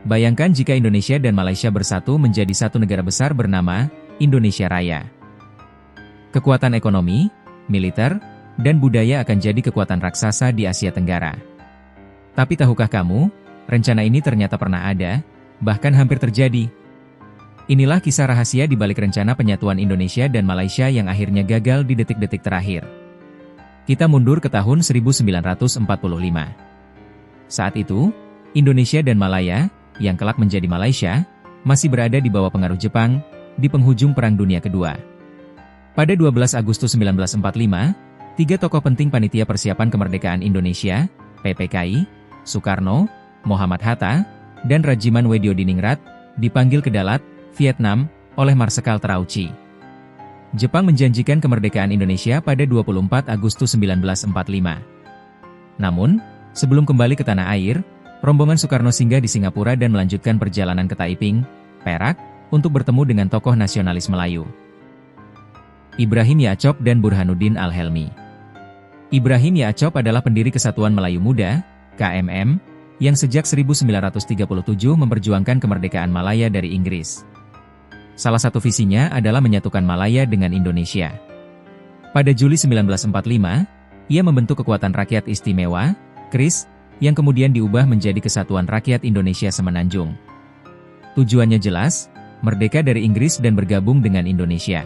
Bayangkan jika Indonesia dan Malaysia bersatu menjadi satu negara besar bernama Indonesia Raya. Kekuatan ekonomi, militer, dan budaya akan jadi kekuatan raksasa di Asia Tenggara. Tapi tahukah kamu, rencana ini ternyata pernah ada, bahkan hampir terjadi. Inilah kisah rahasia di balik rencana penyatuan Indonesia dan Malaysia yang akhirnya gagal di detik-detik terakhir. Kita mundur ke tahun 1945. Saat itu, Indonesia dan Malaya, yang kelak menjadi Malaysia, masih berada di bawah pengaruh Jepang, di penghujung Perang Dunia Kedua. Pada 12 Agustus 1945, 3 tokoh penting Panitia Persiapan Kemerdekaan Indonesia, PPKI, Soekarno, Muhammad Hatta, dan Rajiman Wediodiningrat, dipanggil ke Dalat, Vietnam, oleh Marsekal Trauci. Jepang menjanjikan kemerdekaan Indonesia pada 24 Agustus 1945. Namun, sebelum kembali ke tanah air, rombongan Soekarno singgah di Singapura dan melanjutkan perjalanan ke Taiping, Perak, untuk bertemu dengan tokoh nasionalis Melayu. Ibrahim Yaacop dan Burhanuddin Al-Helmi. Ibrahim Yaacop adalah pendiri Kesatuan Melayu Muda, KMM, yang sejak 1937 memperjuangkan kemerdekaan Malaya dari Inggris. Salah satu visinya adalah menyatukan Malaya dengan Indonesia. Pada Juli 1945, ia membentuk Kekuatan Rakyat Istimewa, KRIS, yang kemudian diubah menjadi Kesatuan Rakyat Indonesia Semenanjung. Tujuannya jelas, merdeka dari Inggris dan bergabung dengan Indonesia.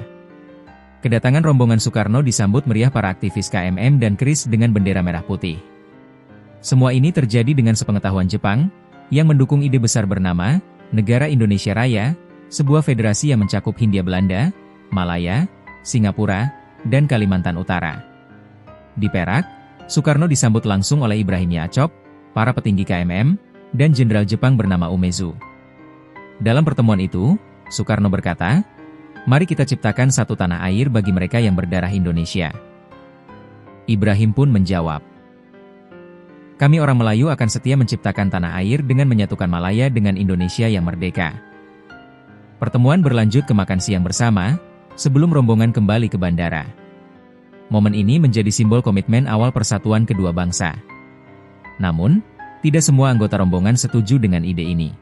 Kedatangan rombongan Soekarno disambut meriah para aktivis KMM dan KRIS dengan bendera merah putih. Semua ini terjadi dengan sepengetahuan Jepang, yang mendukung ide besar bernama Negara Indonesia Raya, sebuah federasi yang mencakup Hindia Belanda, Malaya, Singapura, dan Kalimantan Utara. Di Perak, Soekarno disambut langsung oleh Ibrahim Yaacop, para petinggi KMM, dan jenderal Jepang bernama Umezu. Dalam pertemuan itu, Soekarno berkata, "Mari kita ciptakan satu tanah air bagi mereka yang berdarah Indonesia." Ibrahim pun menjawab, "Kami orang Melayu akan setia menciptakan tanah air dengan menyatukan Malaya dengan Indonesia yang merdeka." Pertemuan berlanjut ke makan siang bersama, sebelum rombongan kembali ke bandara. Momen ini menjadi simbol komitmen awal persatuan kedua bangsa. Namun, tidak semua anggota rombongan setuju dengan ide ini.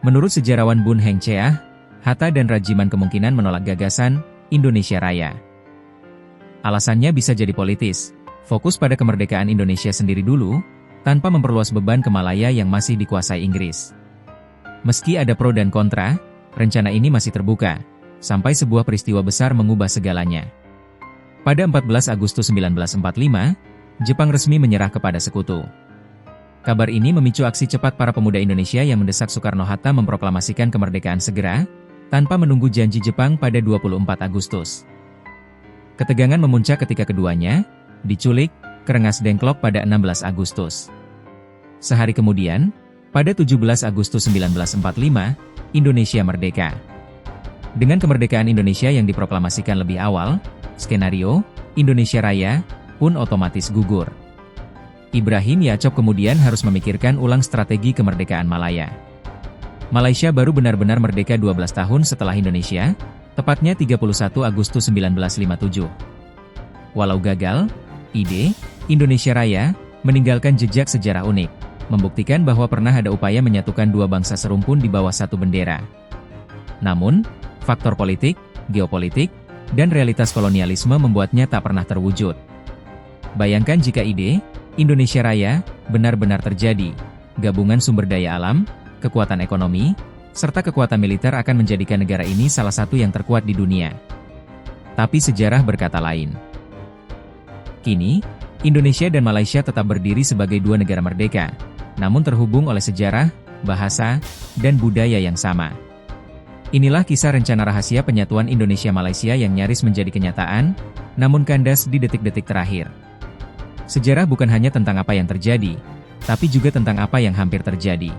Menurut sejarawan Bun Heng Cheah, Hatta dan Rajiman kemungkinan menolak gagasan Indonesia Raya. Alasannya bisa jadi politis, fokus pada kemerdekaan Indonesia sendiri dulu, tanpa memperluas beban ke Malaya yang masih dikuasai Inggris. Meski ada pro dan kontra, rencana ini masih terbuka, sampai sebuah peristiwa besar mengubah segalanya. Pada 14 Agustus 1945, Jepang resmi menyerah kepada sekutu. Kabar ini memicu aksi cepat para pemuda Indonesia yang mendesak Soekarno-Hatta memproklamasikan kemerdekaan segera, tanpa menunggu janji Jepang pada 24 Agustus. Ketegangan memuncak ketika keduanya diculik ke Rengas Dengklok pada 16 Agustus. Sehari kemudian, pada 17 Agustus 1945, Indonesia merdeka. Dengan kemerdekaan Indonesia yang diproklamasikan lebih awal, skenario Indonesia Raya pun otomatis gugur. Ibrahim Yaacop kemudian harus memikirkan ulang strategi kemerdekaan Malaya. Malaysia baru benar-benar merdeka 12 tahun setelah Indonesia, tepatnya 31 Agustus 1957. Walau gagal, ide Indonesia Raya meninggalkan jejak sejarah unik, membuktikan bahwa pernah ada upaya menyatukan dua bangsa serumpun di bawah satu bendera. Namun, faktor politik, geopolitik, dan realitas kolonialisme membuatnya tak pernah terwujud. Bayangkan jika ide Indonesia Raya benar-benar terjadi, gabungan sumber daya alam, kekuatan ekonomi, serta kekuatan militer akan menjadikan negara ini salah satu yang terkuat di dunia. Tapi sejarah berkata lain. Kini, Indonesia dan Malaysia tetap berdiri sebagai dua negara merdeka, namun terhubung oleh sejarah, bahasa, dan budaya yang sama. Inilah kisah rencana rahasia penyatuan Indonesia-Malaysia yang nyaris menjadi kenyataan, namun kandas di detik-detik terakhir. Sejarah bukan hanya tentang apa yang terjadi, tapi juga tentang apa yang hampir terjadi.